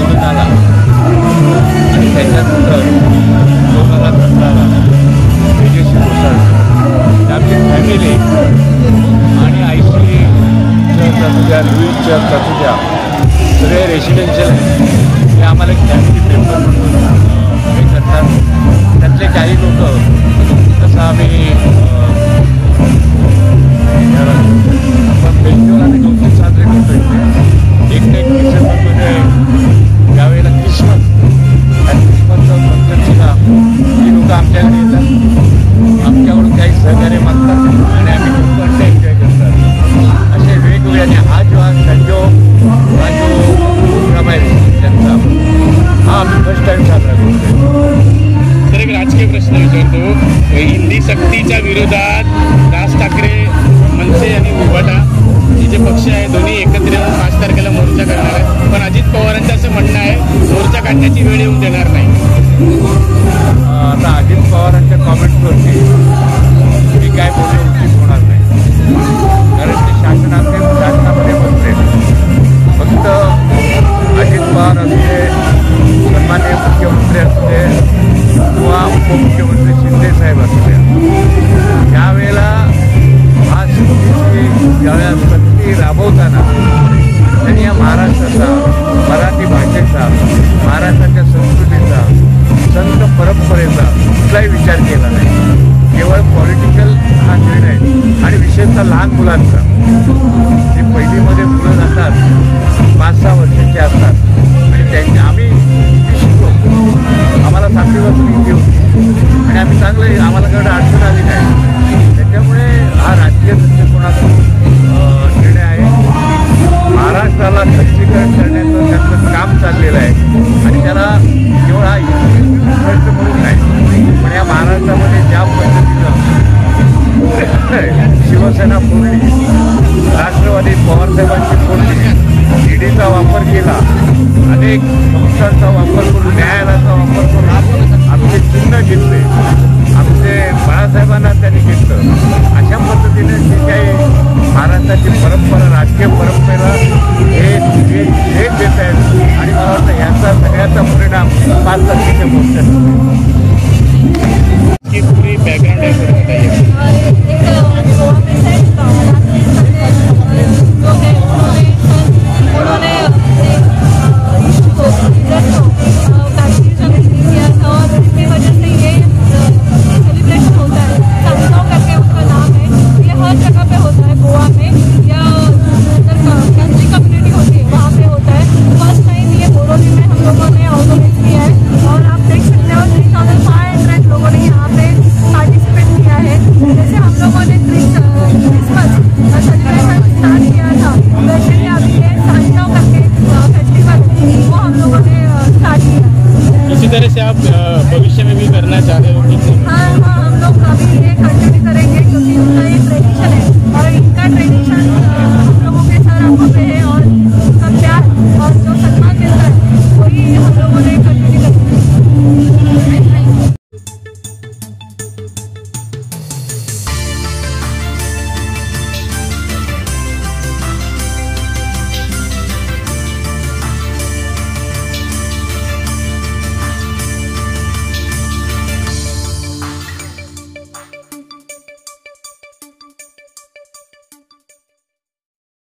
निवडून आला आणि त्याच्यानंतर 2017ला तेजस्वी कोसळलं. आमची फॅमिली आणि आयसी चर्चा लुईस चर्चा सगळे रेसिडेन्शियल हे आम्हाला एक फॅमिली मेंबर म्हणून हे करतात. त्यातले काही लोक जसं आम्ही आपण फेस्टिवल आम्ही 2-3 साजरे करतो. एक डिसेंबरमध्ये यावेळेला क्रिसमस आणि क्रिसमसचं फंक्शनसुद्धा ही लोकं आमच्याकडे येतात, आमच्याकडून काही सहकार्य मागतात आणि आम्ही खूप एन्जॉय करतात. असे वेगवेगळे आणि हा जो प्रोग्राम आहे त्यांचा हा आम्ही फर्स्ट टाईम साजरा करतो. तर एक राजकीय प्रश्न विचारतो. हिंदी सक्तीच्या विरोधात राज ठाकरे, मनसे आणि उभाटा हे जे पक्ष आहे दोन्ही एकत्र येऊन 5 तारखेला मोर्चा करणार आहे. पण अजित पवारांचं असं म्हणणं आहे मोर्चा काढण्याची वेळ येऊन देणार नाही. आता अजित पवारांच्या कॉमेंट्सवरती मी काय बोलणं उचित होणार नाही, कारण ते शासनामध्ये बसले. फक्त अजित पवार असले, सन्माननीय मुख्यमंत्री असले किंवा उपमुख्यमंत्री शिंदेसाहेब असले, त्यावेळेला हा ज्यावेळेला सक्ती राबवताना त्यांनी या महाराष्ट्राचा, मराठी भाषेचा, महाराष्ट्राच्या संस्कृतीचा, संत परंपरेचा कुठलाही विचार केला नाही. केवळ पॉलिटिकल हा निर्णय आणि विशेषतः लहान मुलांचा, जे पहिलीमध्ये मुलं जातात 5-6 वर्षाचे असतात आणि त्यांच्या आम्ही शिकलो, आम्हाला 7वी पासून हिंदी होती आणि आम्ही चांगलं आम्हाला कडे अडचण आली नाही. त्याच्यामुळे हा राजकीय दृष्टिकोनातून निर्णय आहे. महाराष्ट्राला खच्चीकरण करण्याचं त्यांचं काम चाललेलं आहे आणि त्याला केवळ हा प्रश्न म्हणून नाही, पण या महाराष्ट्रामध्ये ज्या पद्धतीनं शिवसेना फोडली, राष्ट्रवादी पवारसाहेबांची फोडली, ईडीचा वापर केला, अनेक संस्थांचा वापर करून, न्यायालयाचा वापर करून आमचे चिन्ह घेतले, आमचे बाळासाहेबांना त्यांनी घेतलं. अशा पद्धतीने जे काही महाराष्ट्राची परंपरा, राजकीय परंपरेला हे देत आहेत आणि मला वाटतं याचा सगळ्याचा परिणाम 5 तारखेच्या मोर्चात की पूरी बॅकग्राउंड भविष्य में भी करना चाह रहे हो? हाँ, हम लोग अभी ये कंटिन्यू करेंगे क्योंकि उनका ये ट्रेडिशन है और इनका ट्रेडिशन हम लोगों के सर आंखों पे है और